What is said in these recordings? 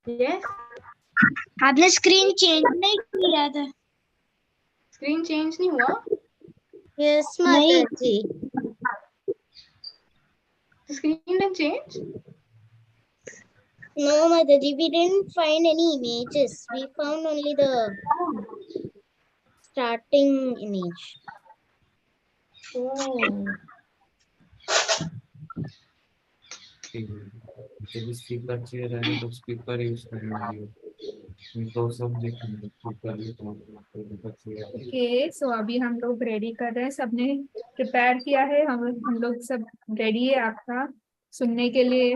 Yes. आपने screen change नहीं किया था? स्क्रीन चेंज नहीं हुआ? Yes, Mataji. Screen didn't change? No, Mataji, we didn't find any images. We found only the starting image. Oh. जब speaker चाहिए रहेगा तो स्पीकर यूज करेंगे, तो सब देखेंगे स्पीकर ही तो चाहिए। ओके, सो अभी हम लोग रेडी कर रहे हैं, सबने प्रिपेयर किया है, हम लोग सब रेडी है आपका सुनने के लिए,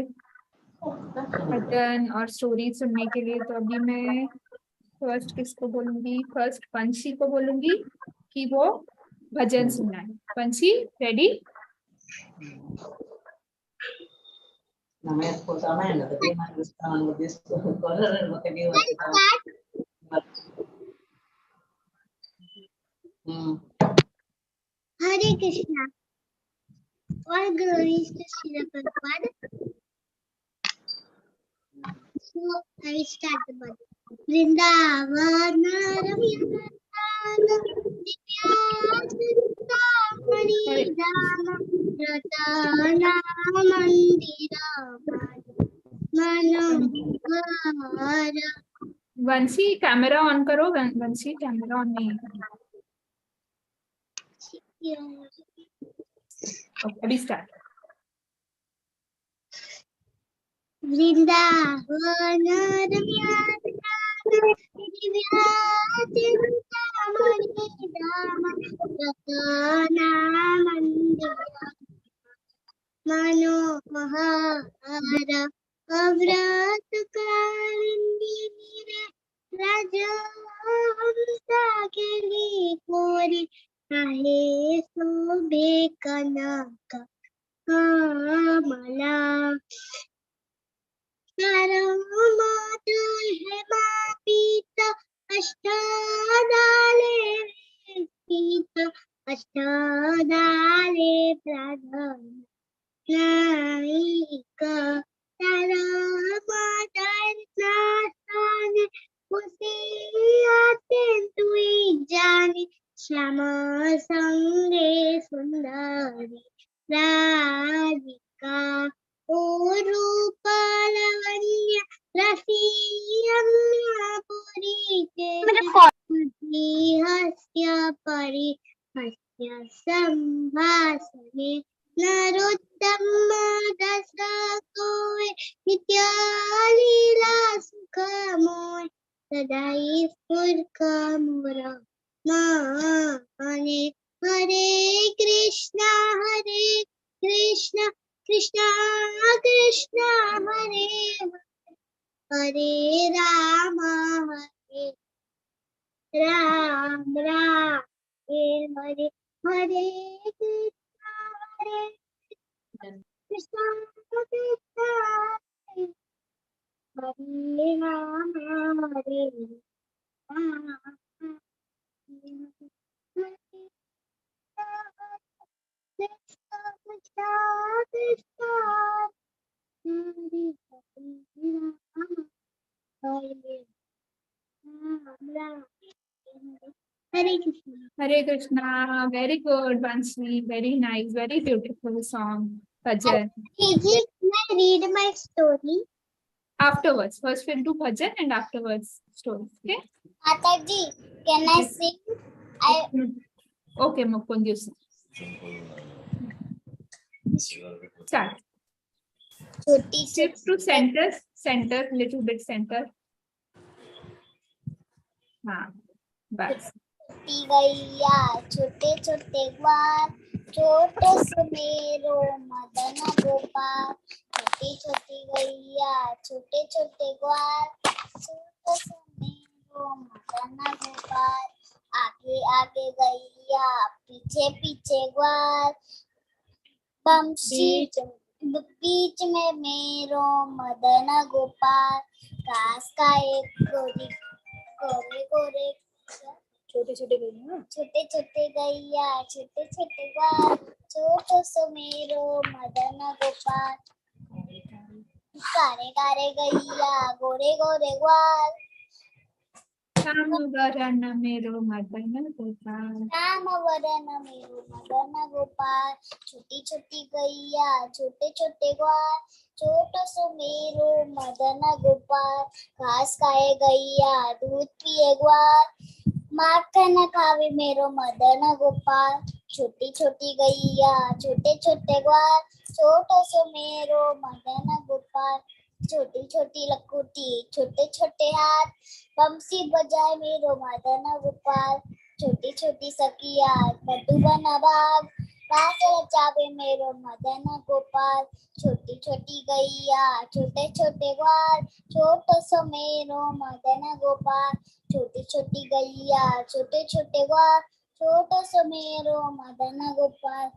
भजन और स्टोरी सुनने के लिए। तो अभी मैं फर्स्ट किसको बोलूंगी? फर्स्ट पंछी को बोलूंगी कि वो भजन सुनाए। पंछी, ready? Hare Krishna. All glories to Srila Prabhupada. So I will start the bhajan. Vrindavana Ramyana Divyastamani Dama Ratana Mandira Manohara. Vanshi camera on करो। वंशी कैमरा ऑन नहीं है। ओके, अभी start. Vrindavana Ramyana Divyastamani Dama Ratana Mandira Manohara अव्रत कारिणी रे राजा हमसा के लिए कोरी आहे शोभे कनक कमला माता है पीता अष्टदाले पीता अष्टदाले प्रधान नायिका तारा माता उसे आते तुई जाने श्यामा संगे सुंदरी राधिका ओ रूप लावण्य रसियम्यापुरी के हस्य परि हस्य संभाषणे नरोत्तम दशकोए नित्यालीला सुखमोय सदाई स्फुरकमुरा माने Hare Krishna Krishna Krishna Hare Hare Ram Ram Hare Hare Krishna Krishna Hare Ram Hare Krishna. Very good Vanshi, very nice, very beautiful song bhajan. Can I read my story? Afterwards, first we'll do bhajan and afterwards story. Okay? Mataji, can I sing? Okay, Mukund, you sing. Start. Shift to center, little bit center. हाँ, बस। छोटी गैया छोटे छोटे ग्वाल छोटे सुमेरो मदन गोपाल छोटी छोटी गैया छोटे छोटे ग्वाल छोटे सुमेरो मदन गोपाल आगे आगे गैया पीछे पीछे ग्वाल बमशी बीच में मेरो मदन गोपाल घास का एक गोरे गोरे छोटे छोटे गैया छोटे छोटे ग्वाल छोटो सो मेरो मदन गोपाल कारे कारे गैया गोरे गोरे ग्वाल श्याम वरण मेरो मदन गोपाल। राम वरण मेरो मदन गोपाल छोटी छोटी गैया छोटे छोटे ग्वाल छोटो सो मेरो मदन गोपाल घास खाए गैया दूध पिए ग्वाल माखन खावे मेरो मदन गोपाल छोटी छोटी गैया छोटे छोटे ग्वाल छोटो सो मेरो मदन गोपाल छोटी छोटी लकुटी छोटे छोटे हाथ बंसी बजाए मेरो मदन गोपाल छोटी छोटी सखिया मधुबन बाग रास रचावे मेरो मदन गोपाल छोटी छोटी गैया छोटे छोटे ग्वाल छोटो सो मेरो मदन गोपाल छोटी छोटी गैया छोटे छोटे ग्वाल छोटो सो मेरो मदन गोपाल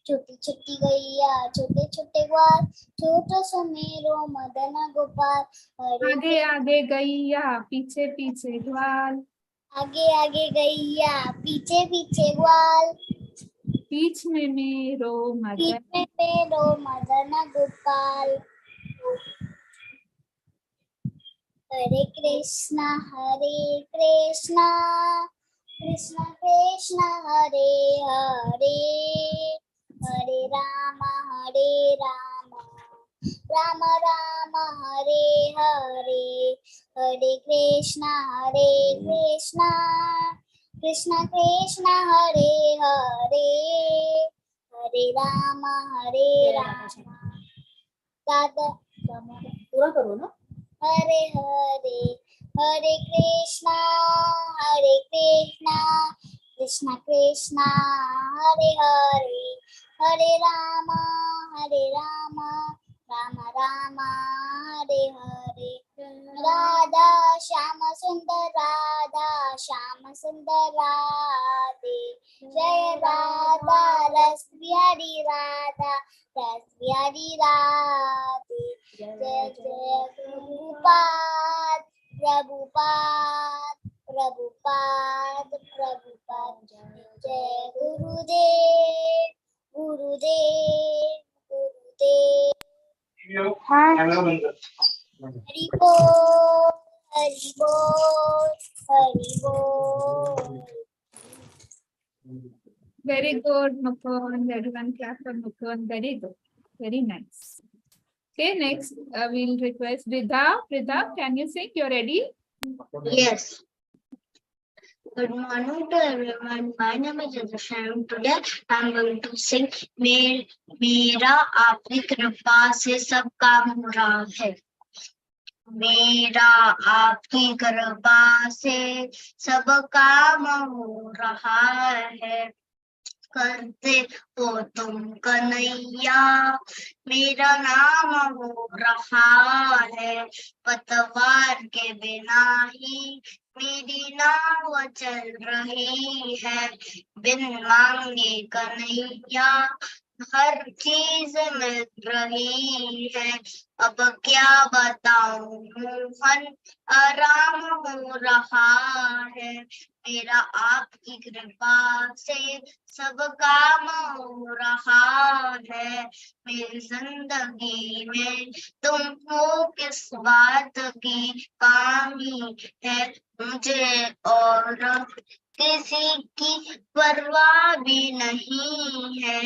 छोटी छोटी गैया छोटे छोटे ग्वाल छोटो सो मेरो मदन गोपाल आगे आगे गैया पीछे पीछे ग्वाल। आगे आगे गैया पीछे पीछे ग्वाल बीच में मेरो बीच मदन। में मेरो मदन गोपाल हरे कृष्णा कृष्णा कृष्णा हरे हरे हरे राम राम राम हरे हरे हरे कृष्णा कृष्णा कृष्णा हरे हरे हरे राम दादा पूरा करो ना हरे हरे हरे कृष्णा कृष्णा कृष्णा हरे हरे हरे राम राम राम हरे हरे राधा श्याम सुंदर राधे जय राधा रस बिहारी राधा रस बिहारी राधे जय जय प्रभुपाद प्रभुपाद प्रभुपाद प्रभुपाद जय गुरुदेव गुरुदेव गुरुदेव हरि बोल हरि बोल हरि बोल Very good, Mukund. Everyone clap for Mukund. Very good. Very nice. Okay, next we'll request Ridha. Ridha, can you sing? You're ready? Yes. Good morning to everyone. My name is Ridha. Today I'm going to sing मेरा आपकी कृपा से सब काम हो रहा है। मेरा आपकी कृपा से सब काम हो रहा है। करते हो तुम कन्हैया मेरा नाम हो रहा है। पतवार के बिना ही मेरी नाव चल रही है। बिन मांगे कन्हैया हर चीज मिल रही है। अब क्या बताऊं मोहन आराम हो रहा है। मेरा आपकी कृपा से सब काम हो रहा है। मेरी जिंदगी में तुम हो किस बात की कमी है। मुझे और किसी की परवाह भी नहीं है।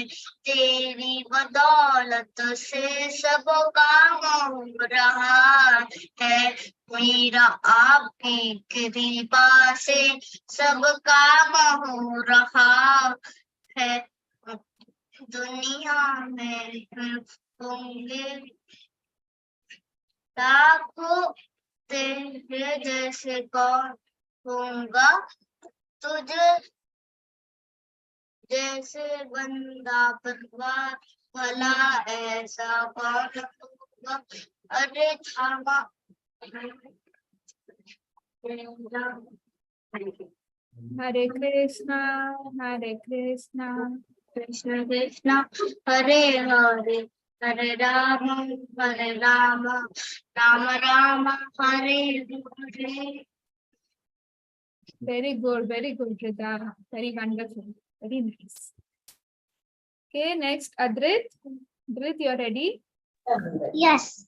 तेरी बदौलत से सब काम हो रहा है। मेरा आपकी कृपा से सब काम हो रहा है। दुनिया में होंगे लाखों तेरे जैसे कौन होगा। तुझे जैसे बंदा परवार भला ऐसा कौन होगा। अरे क्षमा Hare Krishna, Hare Krishna, Krishna Krishna Hare Hare Hare Ram Ram Ram Hare Hare. very good, Ridha. Very wonderful, very nice. Okay, next Adrit. Adrit, you're ready? Yes.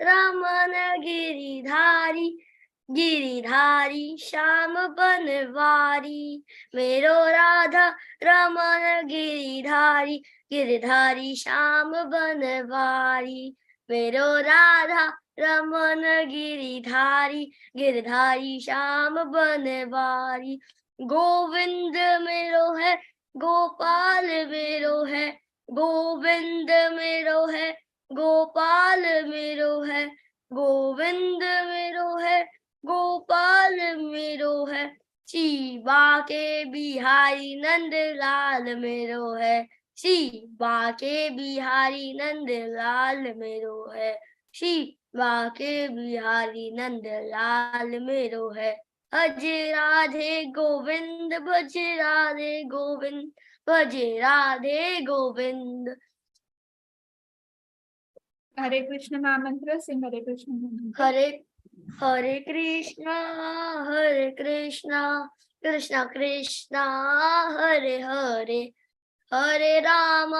Raman Giridhari Giridhari Shyam Banwari. मेरो राधा रमन गिरिधारी गिरधारी श्याम बनवारी। मेरो राधा रमन गिरिधारी गिरधारी श्याम बनवारी। गोविंद मेरो है गोपाल मेरो है गोविंद मेरो है गोपाल मेरो है गोविंद मेरो है गोपाल मेरो है। शिवा के बिहारी नंद लाल मेरो है शिवा के बिहारी नंद लाल मेरो है शिवा के बिहारी नंद लाल मेरो है। भज राधे गोविंद भज राधे गोविंद भज राधे गोविंद। हरे कृष्ण महामंत्र सिंह हरे कृष्ण महामंत्र। हरे कृष्णा कृष्णा कृष्णा हरे हरे हरे राम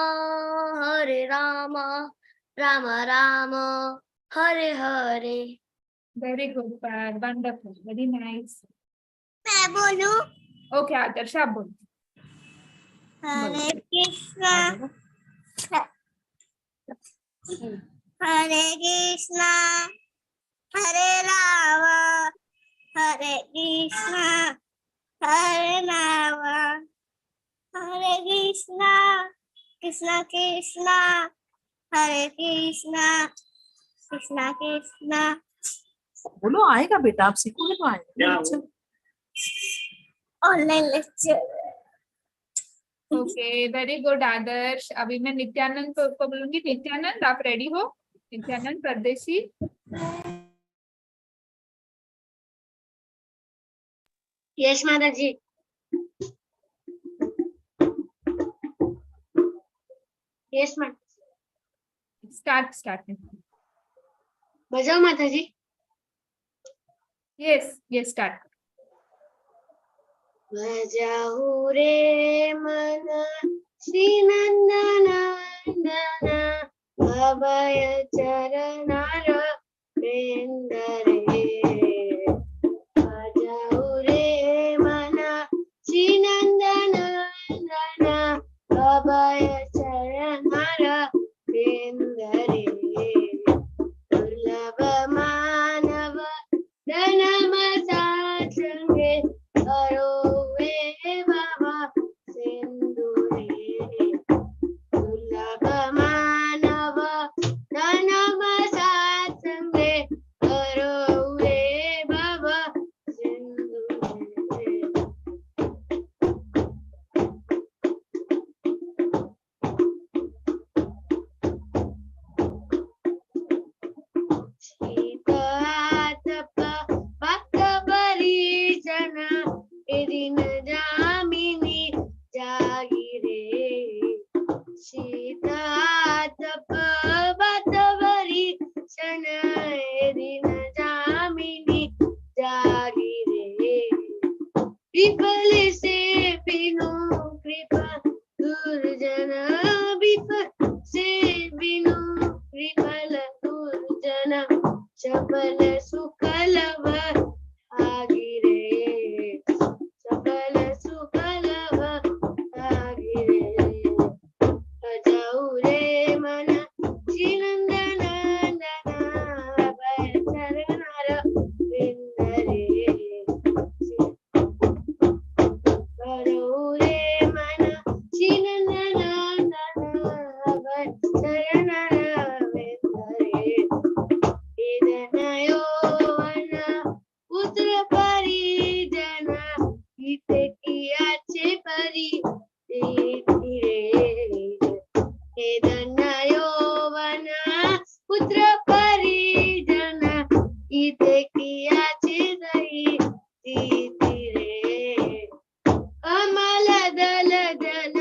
राम राम हरे हरे। वेरी गुड पैर, वंडरफुल, वेरी नाइस। मैं बोलूं? ओके आदर्श आप बोलो। हरे कृष्णा हरे कृष्णा हरे राम हरे कृष्णा हरे राम हरे कृष्णा कृष्णा कृष्णा हरे कृष्णा कृष्णा कृष्णा। बोलो, आएगा बेटा, आप सीखोगे तो आएगा। Online lecture. Okay very good Adarsh. अभी मैं नित्यानंद को बोलूंगी। नित्यानंद आप रेडी हो? नित्यानंद परदेशी। यस माता जी। यस माता। स्टार्ट। बजाओ माता जी। Yes start. बजाऊ रे मन श्री नंदनंदन अभय चरणार वृंद रे। बजाऊ रे मन श्री नंदनंदन अभय चरणार वृंद रे। दुर्लभ मानव धनम साचंगे करो वे बाबा सिंधुरे। दुर्लभ मानव धनम साचंगे करो वे बाबा सिंधुरे। भक्त परिजन दिन जामिनी जागी रे। सीता तप भक्त परिजन दिन जामिनी जागी रे। विफल से बिनु कृपा दुर्जन विफल से बिनु विफल दुर्जन चपल सुकलव आगी रे। चपल सुकलव आगी रे। बजाऊ रे मन श्री नंदनंदन अभय चरणार वृंद रे। बजाऊ रे मन श्री नंदनंदन अभय चरणार वृंद रे। पुत्र परिजन हित कियाचे परी हे धन्यवन पुत्र परिजन हित कियाचे दही रे। कमल दल जल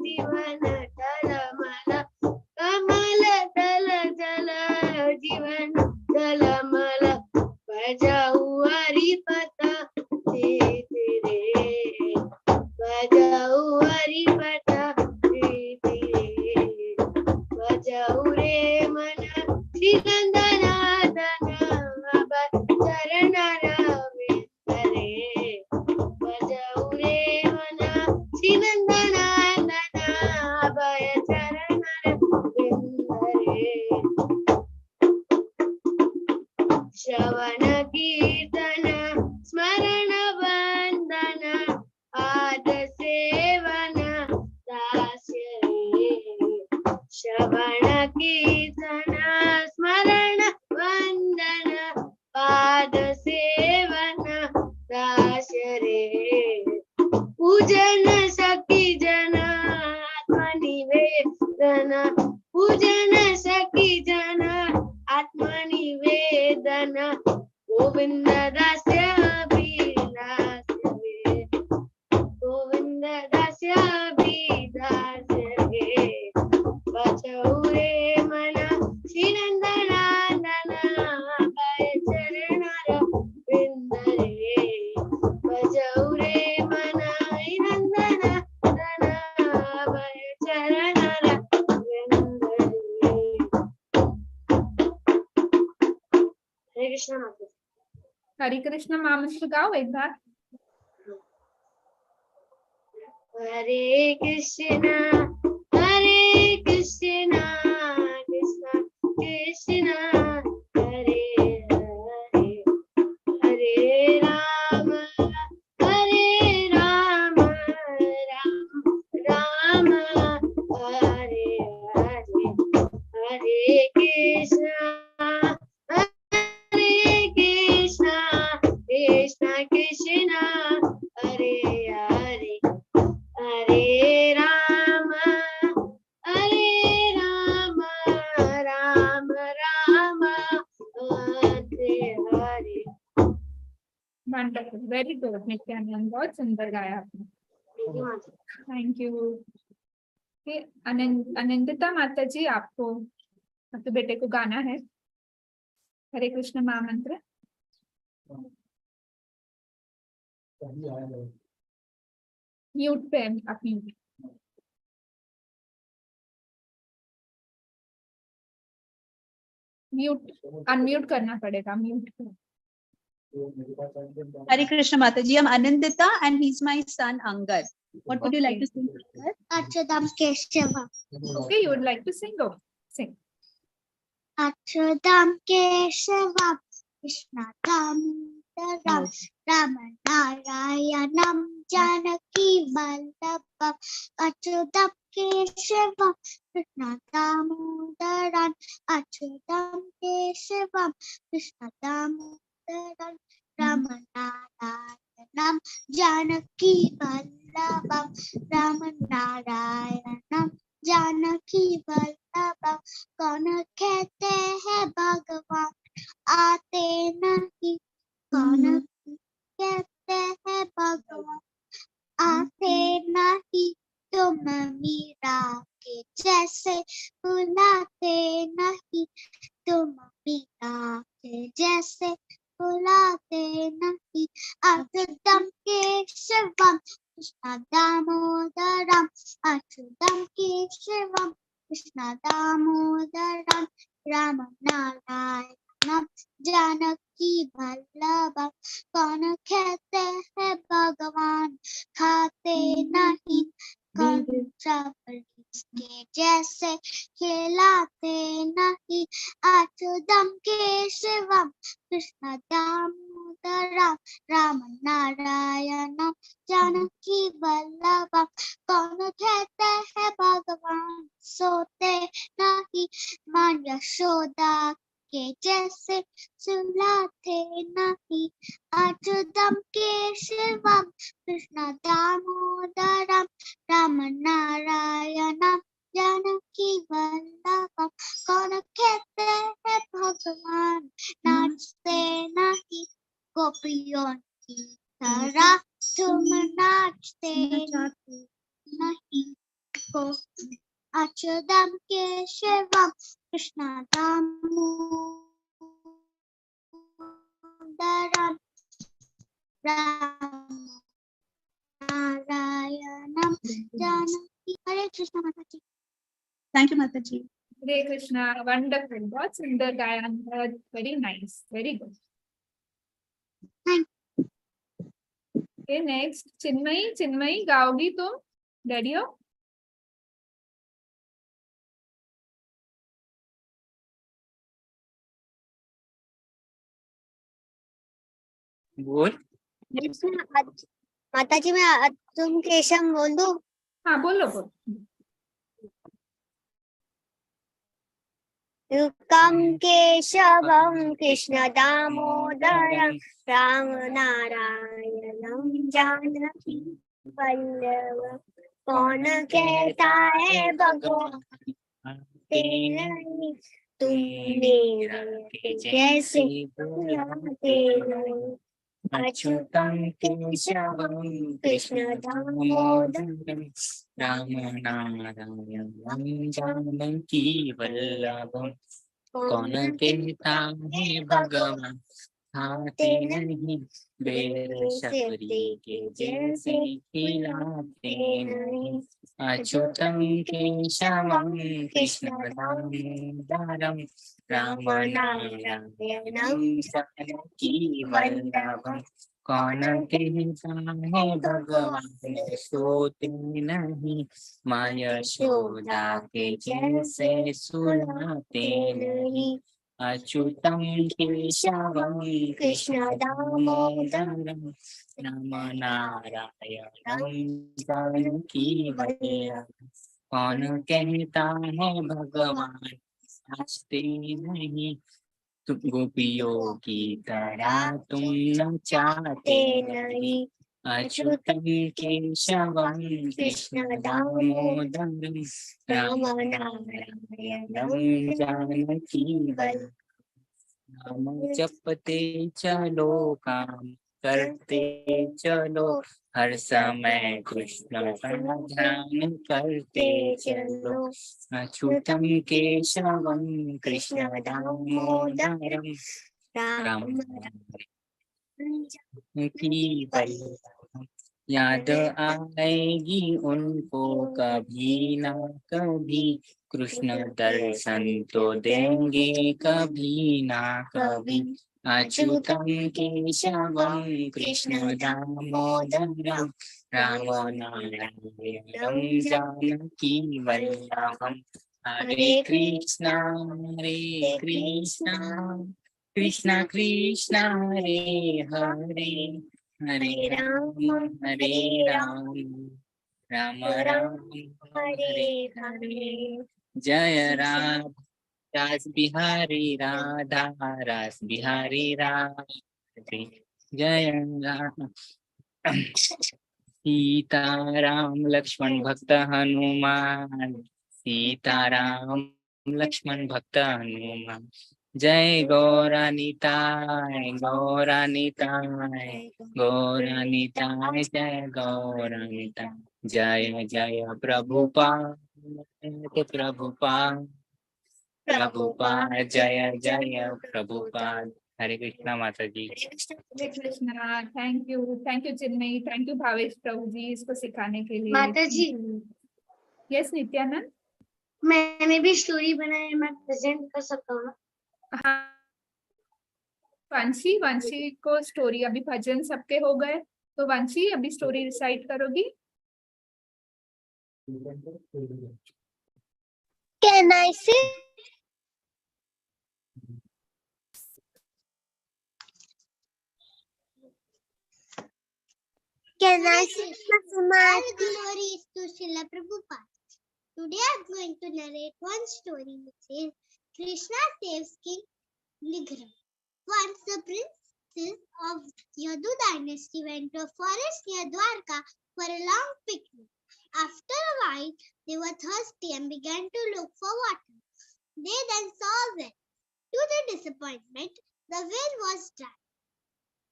जीवन तलमल कमल दल जल जीवन तलमल बजाऊ हरिपता रे। बजाऊ हरिपता रे। बजाऊ रे मन श्री नंदना कृष्ण माता जी। हरे कृष्ण महामंत्र गाओ एक बार। हरे कृष्ण कृष्ण कृष्ण हरे हरे, हरे राम राम राम हरे हरे, हरे कृष्ण कृष्ण कृष्ण हरे हरे, हरे राम राम राम हरे हरे। वंडरफुल, वेरी गुड नित्यानंद, बहुत सुंदर गाया आपने। Thank you. अनंदिता माता जी, आपको आपके बेटे को गाना है हरे कृष्ण महामंत्र। म्यूट पे है आप, म्यूट म्यूट अनम्यूट करना पड़ेगा, म्यूट पे। Hare Krishna Mataji, I'm Anandita and he's my son Angad. What would you like to sing? Achyutam Keshava. Okay, you would like to sing? Go sing. Achyutam Keshava Krishna Damodaram Rama Narayanam Janaki Vallabham. Achyutam Keshava Krishna Damodaram Achyutam Keshava Krishna Damodaram Rama Narayanam Janaki Vallabham. Rama Narayanam Janaki Vallabh. कौन कहते हैं भगवान आते नहीं, कौन कहते हैं भगवान आते नहीं, तुम मीरा के जैसे बुलाते नहीं, तुम मीरा के जैसे बुलाते नहीं। अच्युतम केशवम कृष्ण दामोदरम, अच्युतम केशवम कृष्ण दामोदरम, राम नारायणम जानकी वल्लभम। कौन कहते हैं भगवान खाते नहीं, कौन के जैसे खिलाते नहीं। अच्युतम केशवम कृष्ण दामोदरम, राम नारायणम जानकी वल्लभम। कौन कहते हैं भगवान सोते नहीं, मां यशोदा के जैसे सुलाते नहीं। अच्युतम केशवम कृष्ण दामोदरम, राम नारायणम जानकी वल्लभम। कौन कहते हैं भगवान नाचते नहीं, गोपियों की तरह तुम नाचते नहीं को। अच्युतम केशवम कृष्ण दामोदरम, राम नारायणम जानकी। हरे कृष्ण माता जी। Thank you Mataji. Hare Krishna, wonderful, बहुत सुंदर गाया, very nice, very good. Okay, next Chinmayi, Chinmayi गाओगी तुम? रेडी हो? बोल। माता जी मैं तुम केशव बोल दो। हाँ बोलो बोलो। युक्तम केशवम कृष्ण दामोदरम, राम नारायणम जानकी वल्लभम। कौन कहता है भगवान नहीं, तुम मेरे जैसे बुलाते नहीं। अच्युतम केशवम कृष्ण दामोदरम, राम नारायणं जानकी वल्लभं। कौन कहता है भगवान खाते नहीं, बेर शक्री के जैसे खिलाते नहीं। अच्युतम केशवम कृष्ण दामोदरम राम नारायणम जानकी वल्लभम। कौन कहता है भगवान सोते नहीं, माँ यशोदा के जैसे सुलाते नहीं। अच्युतम केशवम कृष्ण दामोदरम राम नारायणम जानकी वल्लभम। कौन कहता है भगवान नाचते नहीं, तुम गोपियों की तरह तुम नचाते नहीं। अच्युतम केशवम कृष्ण दामोदरम राम नारायणम जानकी वल्लभम। नाम जपते चलो, काम करते चलो, हर समय कृष्ण का ध्यान करते चलो। अच्युतम केशवम कृष्ण दामोदरम राम जानकी वल्लभम। याद आएगी उनको कभी ना कभी, कृष्ण दर्शन तो देंगे कभी ना कभी। अच्युतम केशवम कृष्ण दामोदरम राम नारायणम जानकी वल्लभम। हरे कृष्णा कृष्णा कृष्णा हरे हरे, हरे राम राम राम हरे हरे। जय राम रास बिहारी राधा, रास बिहारी राधे। जय राम सीताराम लक्ष्मण भक्त हनुमान, सीताराम लक्ष्मण भक्त हनुमान। जय गौरानिताय गौरानिताय गौरानिताय, जय गौरानिताय। जय जय प्रभुपाद प्रभुपाद प्रभुपाद, जय जय प्रभुपाद। हरे कृष्णा माता जी। Hare Krishna. Thank you Chinmayi, thank you Bhavesh Prabhu ji इसको सिखाने के लिए। माता जी। यस नित्यानंद। मैंने भी स्टोरी बनाई, मैं प्रेजेंट कर सकता हूँ? हाँ वंशी, वंशी को स्टोरी, अभी भजन सबके हो गए तो वंशी अभी स्टोरी रिसाइट करोगी। Can I say? Can I say? All glory is to Srila Prabhupada. Today I am going to narrate one story which is Krishna saves King Nigra. Once the princes of Yadu dynasty went to a forest near Dwarka for a long picnic. After a while, they were thirsty and began to look for water. They then saw a well. To their disappointment, the well was dry.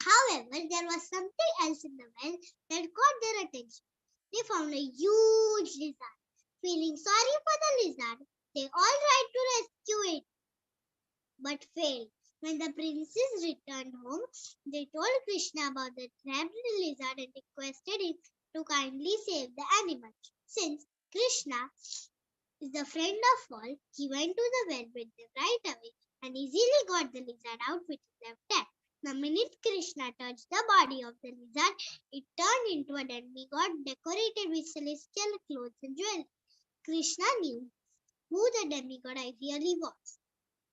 However, there was something else in the well that caught their attention. They found a huge lizard. Feeling sorry for the lizard, they all tried to rescue it, but failed. When the princes returned home, they told Krishna about the trapped lizard and requested him to kindly save the animal. Since Krishna is the friend of all, he went to the well with them right away and easily got the lizard out with his left hand. The minute Krishna touched the body of the lizard, it turned into a demigod decorated with celestial clothes and jewelry. Krishna knew who the demigod really was,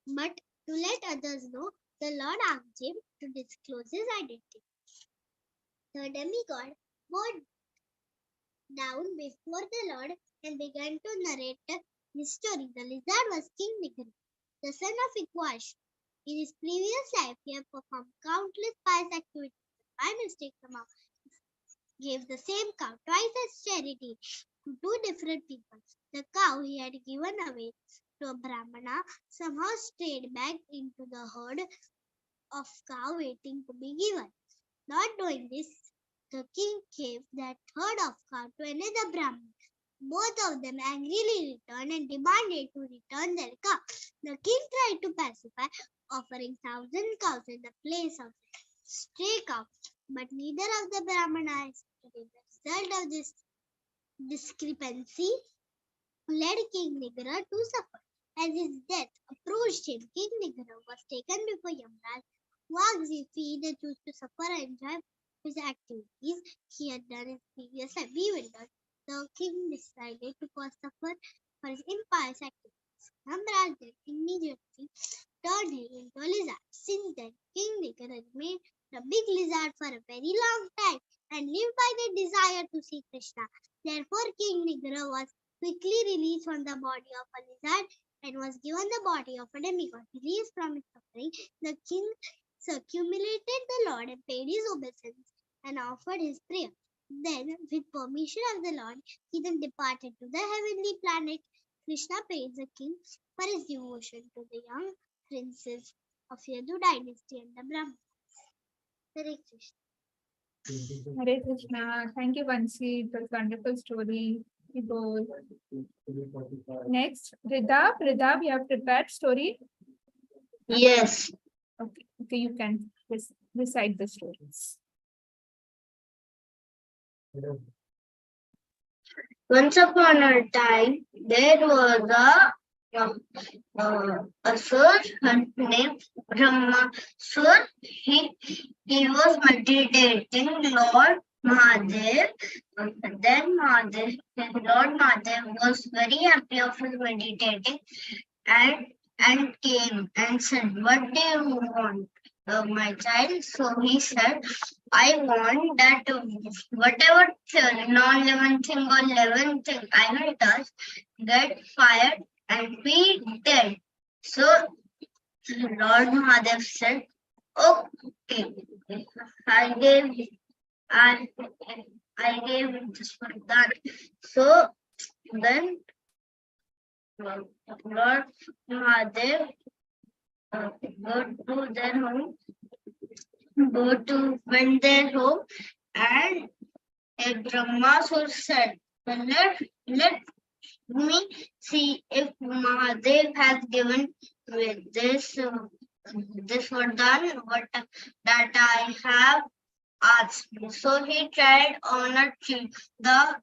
but to let others know, the Lord asked him to disclose his identity. The demigod bowed down before the Lord and began to narrate his story. The lizard was King Nigra, the son of Ikwash. In his previous life, he had performed countless pious activities. By mistake, somehow gave the same cow twice as charity to two different people. The cow he had given away to a Brahmana somehow strayed back into the herd of cow waiting to be given. Not knowing this, the king gave that herd of cow to another Brahmin. Both of them angrily returned and demanded to return their cow. The king tried to pacify, offering 1,000 cows in the place of stray cow. But neither of the Brahmanas accepted it. The result of this discrepancy led King Nigra to suffer. As his death approached him, King Nigra was taken before Yamraj, who asked if he either chose to suffer or enjoy his activities he had done in previous life. Bewildered, the king decided to cause suffer for his impious activities. Yamraj then immediately turned him into a lizard. Since then, King Nigra remained a big lizard for a very long time and lived by the desire to see Krishna. Therefore, King Nigra was quickly released from the body of a lizard and was given the body of a demigod. Released from his suffering, the king circumambulated the Lord and paid his obeisance and offered his prayer. Then, with permission of the Lord, he then departed to the heavenly planet. Krishna praised the king for his devotion to the young princes of Yadu dynasty and the Brahmanas. Hare Krishna. Hare Krishna. Thank you, Vansi. It was a wonderful story. You go. Next, Rida. Rida, we have prepared story. Yes. Okay, okay, you can recite the stories. Once upon a time, there was a sur named Brahmasur. He was meditating Lord Mahadev. Then Lord Mahadev was very happy of his meditating and came and said, "What do you want, my child?" So he said, "I want that whatever non-living thing or living thing I will touch get fired and be dead." So Lord Mahadev said, "Okay, I gave this Vardhan." So then Lord Mahadev went their home, and a Brahmasur said, let me see if Mahadev has given me this Vardhan that I have asked. So he tried on a tree. The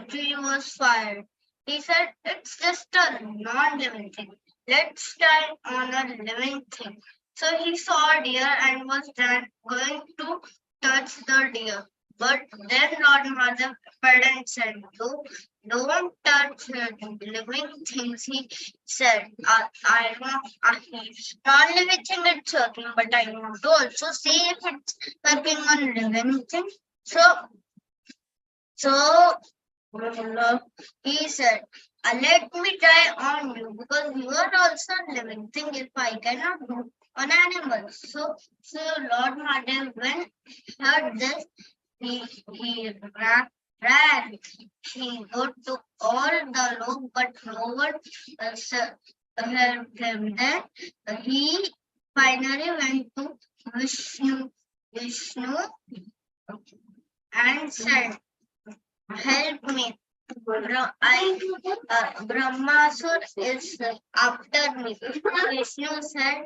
tree was fired. He said, "It's just a non-living thing. Let's try on a living thing." So he saw a deer and was going to touch the deer. But then Lord Mahadev appeared and said, "Don't touch living things," he said. I know non-living thing it's working, but I want to also see if it's working on living thing. So he said, "Let me try on you, because you are also a living thing if I cannot do on animals." So Lord Mahadev, when heard this, he ran. He got to all the look, but no one helped him. Then he finally went to Vishnu and said, "Help me. Brahmasur is after me." Vishnu said,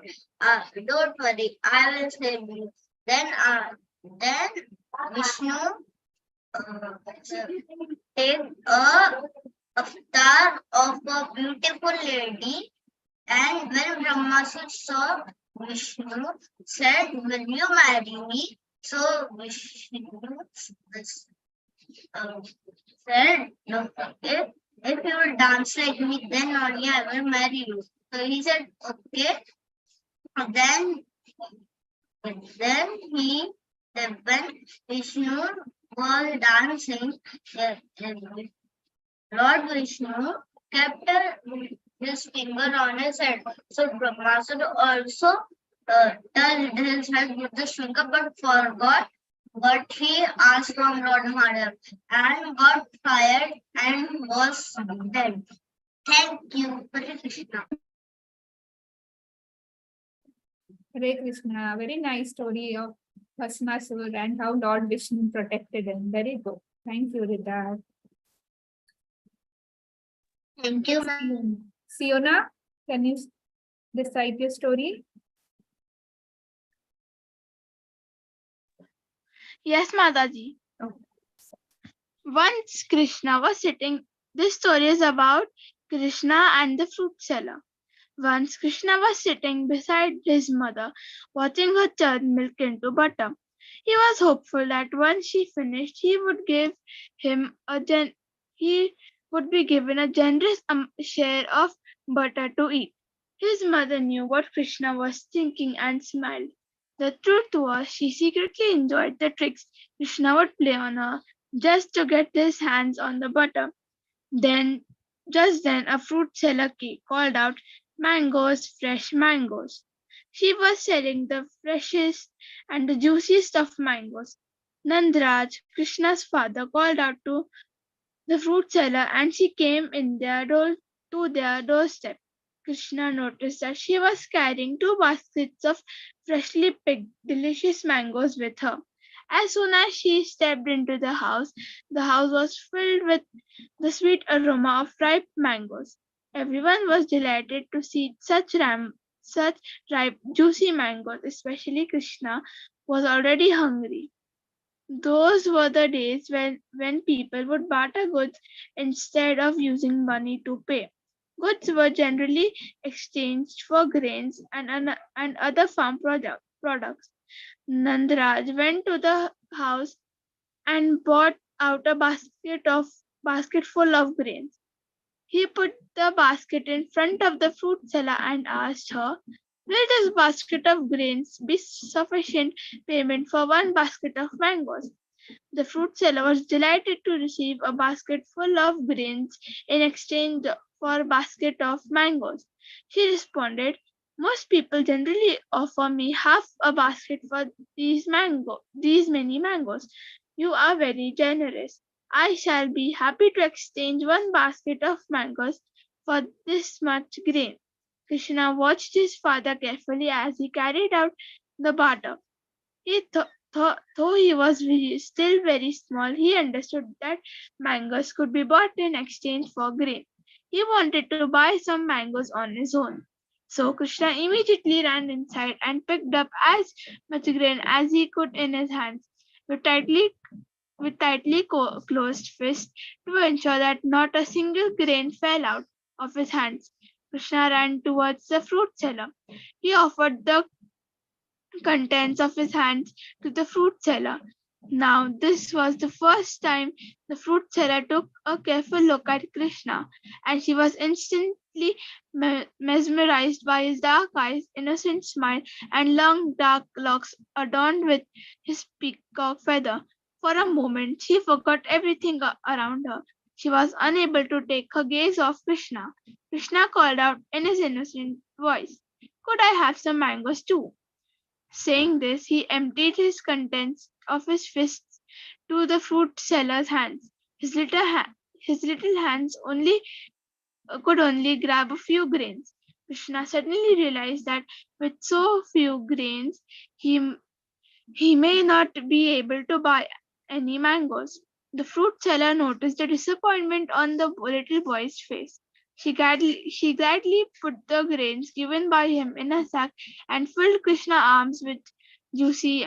"Don't worry, I will save you." Then Vishnu take a avatar of a beautiful lady, and when Brahmasur saw Vishnu, said, "Will you marry me?" So Vishnu said, "No, if you will dance like me, then only I will marry you." So he said, "Okay." Then when Vishnu was dancing, Lord Vishnu kept his finger on his head. So Brahmasur also touched his head with the finger, but forgot what he asked from Lord Mahadev, and got fired and was dead. Thank you, Hare Krishna. Hare Krishna. Very nice story of Bhasmasur and how Lord Vishnu protected him. Very good. Thank you, Rida. Thank you, ma'am. Siona, can you recite your story? Yes, Mataji. Okay. Once Krishna was sitting. This story is about Krishna and the fruit seller. Once Krishna was sitting beside his mother, watching her turn milk into butter. He was hopeful that once she finished, him a he would be given a generous share of butter to eat. His mother knew what Krishna was thinking and smiled. The truth was, she secretly enjoyed the tricks Krishna would play on her just to get his hands on the butter. Then, just then, a fruit seller called out, "Mangoes, fresh mangoes." She was selling the freshest and the juiciest of mangoes. Nandraj, Krishna's father, called out to the fruit seller and she came in to their doorstep. Krishna noticed that she was carrying two baskets of freshly picked, delicious mangoes with her. As soon as she stepped into the house was filled with the sweet aroma of ripe mangoes. Everyone was delighted to see such ripe, juicy mangoes, especially Krishna was already hungry. Those were the days when people would barter goods instead of using money to pay. Goods were generally exchanged for grains and other farm products. Nandraj went to the house and brought out a basket full of grains. He put the basket in front of the fruit seller and asked her, "Will this basket of grains be sufficient payment for one basket of mangoes?" The fruit seller was delighted to receive a basket full of grains in exchange for a basket of mangoes. She responded, "Most people generally offer me half a basket for these many mangoes. You are very generous. I shall be happy to exchange one basket of mangoes for this much grain." Krishna watched his father carefully as he carried out the barter. Though he was still very small, he understood that mangoes could be bought in exchange for grain. He wanted to buy some mangoes on his own. So Krishna immediately ran inside and picked up as much grain as he could in his hands. With closed fists to ensure that not a single grain fell out of his hands, Krishna ran towards the fruit seller. He offered the contents of his hands to the fruit seller. Now, this was the first time the fruit seller took a careful look at Krishna, and she was instantly mesmerized by his dark eyes, innocent smile, and long dark locks adorned with his peacock feather. For a moment, she forgot everything around her. She was unable to take her gaze off Krishna. Krishna called out in his innocent voice, "Could I have some mangoes too?" Saying this, he emptied his contents of his fists to the fruit seller's hands. His little hands could only grab a few grains. Krishna suddenly realized that with so few grains, he he may not be able to buy any mangoes. The fruit seller noticed the disappointment on the little boy's face. She gladly put the grains given by him in a sack and filled Krishna's arms with juicy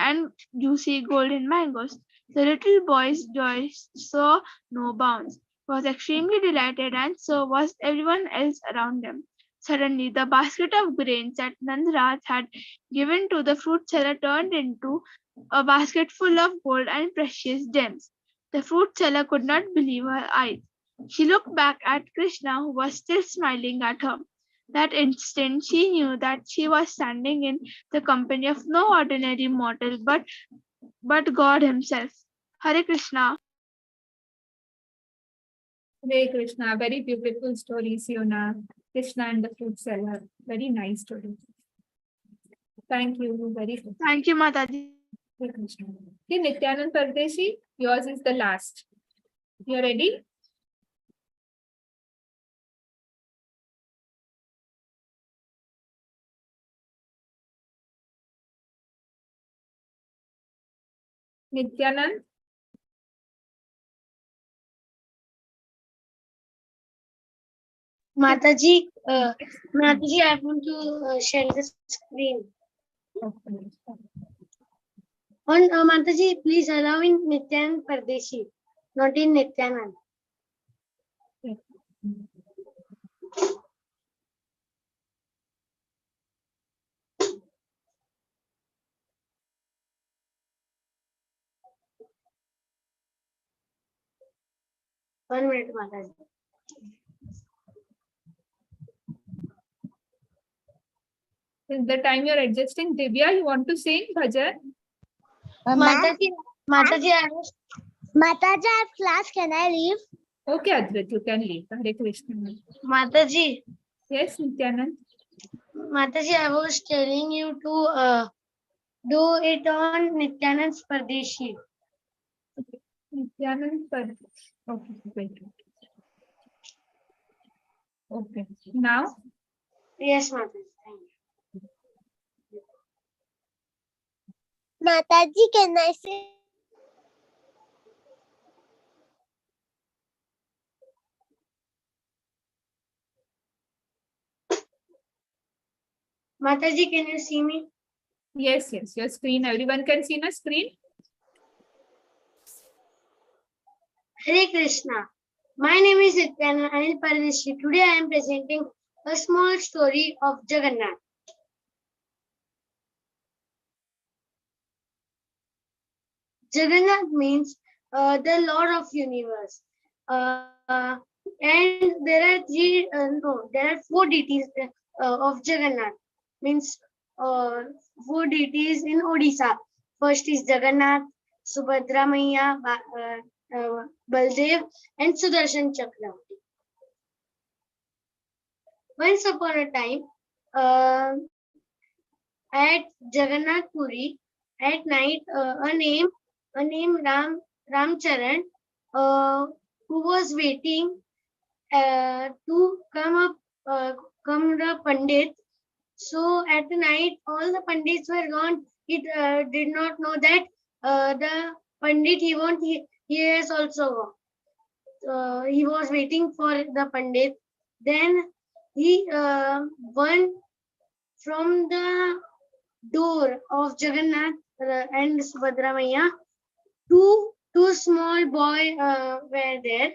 golden mangoes. The little boy's joy saw no bounds. He was extremely delighted, and so was everyone else around him. Suddenly, the basket of grains that Nandraj had given to the fruit seller turned into a basket full of gold and precious gems. The fruit seller could not believe her eyes. She looked back at Krishna, who was still smiling at her. That instant, she knew that she was standing in the company of no ordinary mortal, but God Himself. Hare Krishna. Hare Krishna, very beautiful story, Siona. Krishna and the fruit seller. Very nice story. Thank you. Very good. Thank you, Mataji. Hare Krishna. Okay, Nityanand Pardeshi, yours is the last. You ready? Nityanand? Mataji, Mataji, I want to share the screen. Okay. On Mataji, please allow in Nityanand Pardeshi, not in Nityanand. One minute, Mataji. Is the time you're adjusting? Divya, you want to sing bhajan? Mataji, I was Mataji, I have class. Can I leave? Okay, Adrit, you can leave. Hare Krishna. Mataji, Yes, Nityanand. Mataji, I was telling you to do it on Nityanand's Pardeshi. Nityanand Pardeshi. Okay, wait. Okay, now? Yes, Mataji. Thank you. Mataji, can I say? Mataji, can you see me? Yes, yes, your screen. Everyone can see my screen? Hare Krishna. My name is Nityanand Pardeshi. Today I am presenting a small story of Jagannath. Jagannath means the Lord of Universe. And there are there are four deities of Jagannath. Means four deities in Odisha. First is Jagannath, Subhadra Maiya, Baldev, and Sudarshan Chakravarti. Once upon a time, at Jagannath Puri, at night, a name Ramcharan, who was waiting to come the Pandit. So at the night, all the Pandits were gone. He did not know that the Pandit he has also gone. He was waiting for the Pandit. Then he went from the door of Jagannath and Subhadra Maiya. Two small boy were there.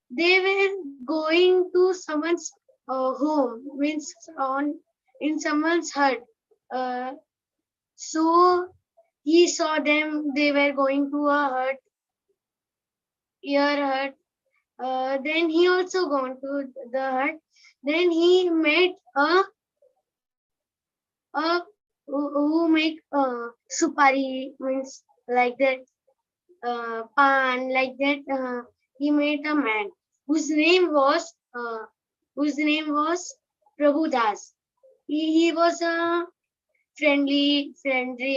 They were going to someone's home, means in someone's hut. Uh, so he saw them. They were going to a hut, your hut. Then he also gone to the hut. Then he met a who make supari, means like that, pan, like that. He met a man whose name was Prabhu Das. He was a friendly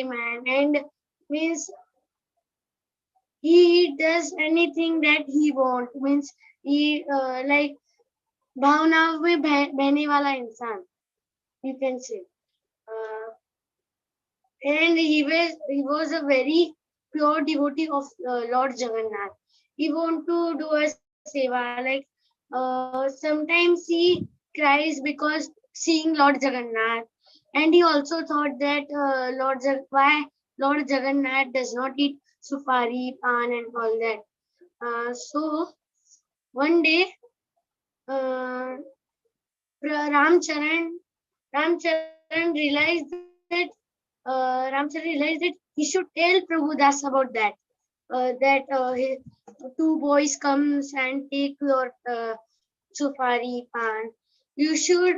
man, and means he does anything that he want, means he like भावनाओं में बहने वाला इंसान, you can say. And he was a very pure devotee of Lord Jagannath. He want to do a seva, like sometimes he cries because seeing Lord Jagannath, and he also thought that why Lord Jagannath does not eat supari, pan, and all that. So one day, uh, Ramcharan realized that he should tell Prabhu Das about that. His two boys comes and take your sufari pan. You should.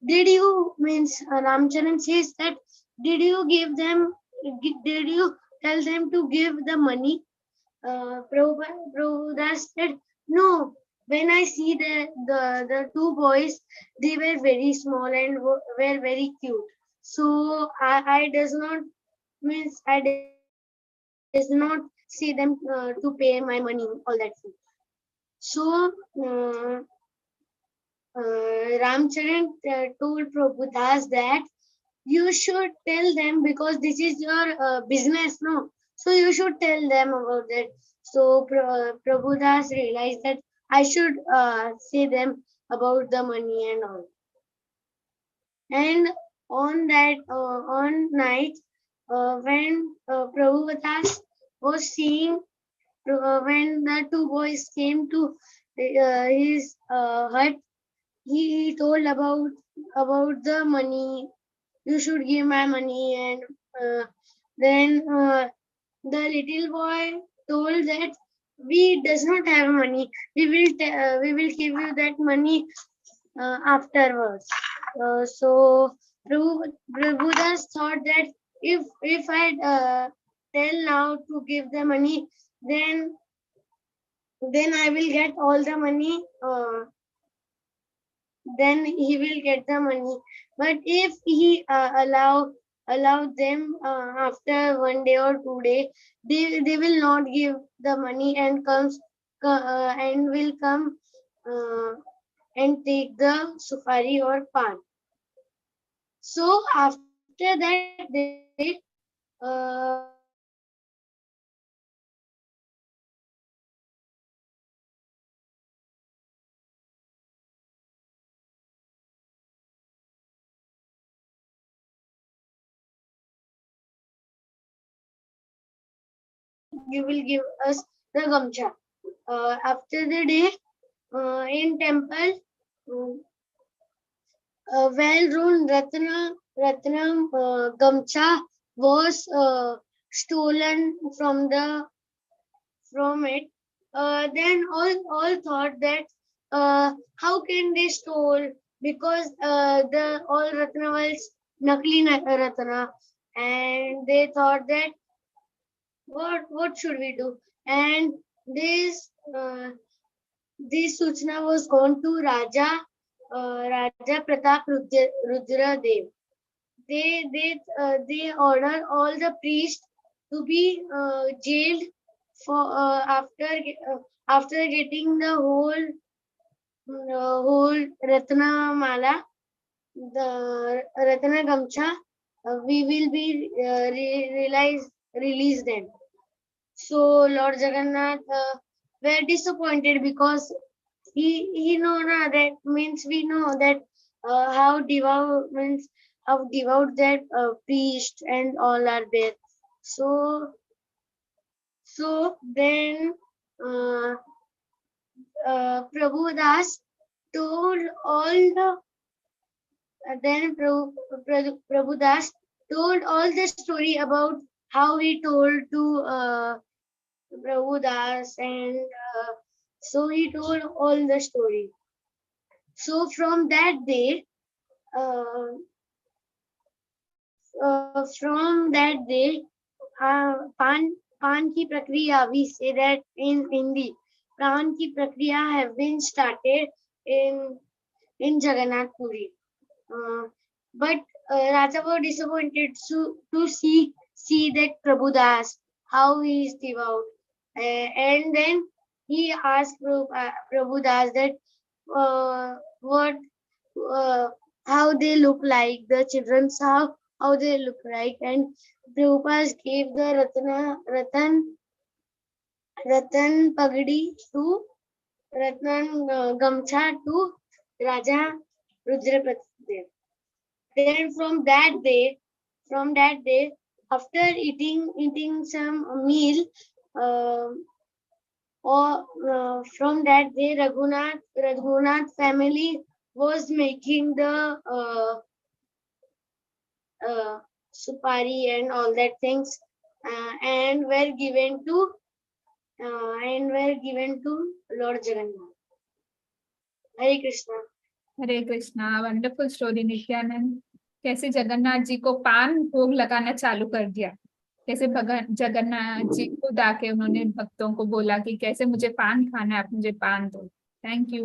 Did you means Ramcharan says that? Did you give them? Did you tell them to give the money? Prabhu Das said no. When I see the two boys, they were very small and were very cute. So I does not means I does not see them to pay my money, all that thing. So Ramcharan told Prabhu Das that you should tell them because this is your business, no? So you should tell them about that. So Prabhu Das realized that I should say them about the money and all. And on night, when Prabhu Vatas was seeing when the two boys came to his hut, he told about the money. You should give my money, and then the little boy told that we does not have money. We will give you that money afterwards. So Prabhudas thought that if I tell now to give the money, then I will get all the money. Then he will get the money. But if he allow them after 1 day or 2 day, they will not give the money and and will come uh, and take the sufari or pan. So after that day, you will give us the gamcha. After the day in temple, well-worn gamcha was stolen from it. Then all thought that how can they stole, because the all ratna was nakli ratna, and they thought that what should we do? And this this Suchna was gone to Raja Pratap Rudra Dev. They order all the priests to be jailed for after getting the whole Ratna Mala, the Ratna Gamcha. We will be release them. So Lord Jagannath were disappointed, because he know na, that means we know that how devout that priest and all are there. So then uh, Prabhu Das told all the then Prabhu Das told all the story about how he told to Prabhu Das, and so he told all the story. So from that day, uh, from that day, pan ki prakriya, we say that in Hindi, pan ki prakriya have been started in Jagannath Puri. But Raja was disappointed to see that Prabhu Das, how he is devout. And then he asked Prabhu Das that what how they look like, the children's how they look like, and Prabhupada gave the Ratan Pagdi to Ratan Gamcha to Raja Rudra Pratap. Then from that day, after eating some meal, uh, or from that day, Raghunath family was making the supari and all that things, and were given to Lord Jagannath. Hare Krishna. Hare Krishna, wonderful story Nityanand. कैसे जगन्नाथ जी को पान भोग लगाना चालू कर दिया, कैसे भगवान जगन्नाथ जी खुद आके उन्होंने भक्तों को बोला कि कैसे मुझे पान खाना है, आप मुझे पान दो। Thank you.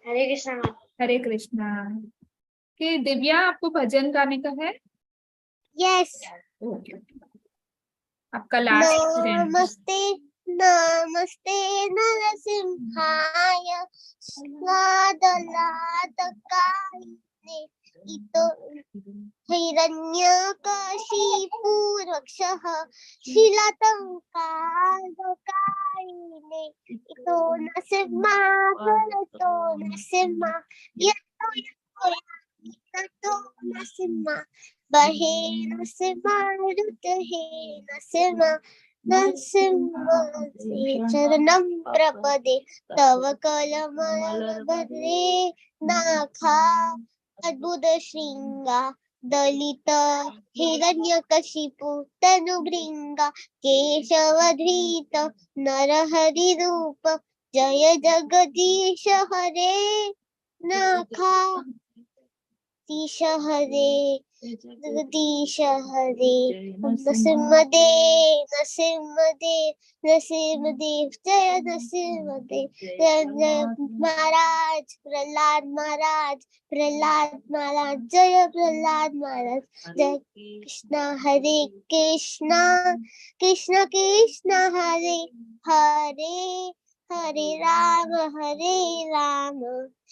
हरे कृष्णा। हरे कृष्णा। कि दिव्या, आपको भजन गाने का है? यस। ओके, आपका लास्ट। नमस्ते नमस्ते नरसिंहाय स्वादलातकारिणे इतो हिरण्यकशिपूरक्षः शीलतङ्कारिणे इतो नरसिंहा भरतो नरसिंहा यतो यतो नरसिंहा बहे नरसिम्हा रुत हे नरसिम्हा नरसिम्हा चरणं प्रपदे तव कलमल भद्रे नाखा अद्भुत श्रृंगा दलित हिरण्यकशिपु तनुभृंगा केशवधृत नरहरि रूप जय जगदीश हरे नाखा तीश हरे जगदीश हरे नरसिंहदेव नरसिंहदेव नरसिंहदेव जय नरसिंहदेव जय जय महाराज प्रहलाद महाराज प्रहलाद महाराज जय प्रहलाद महाराज जय कृष्णा हरे कृष्णा कृष्ण कृष्ण हरे हरे हरे राम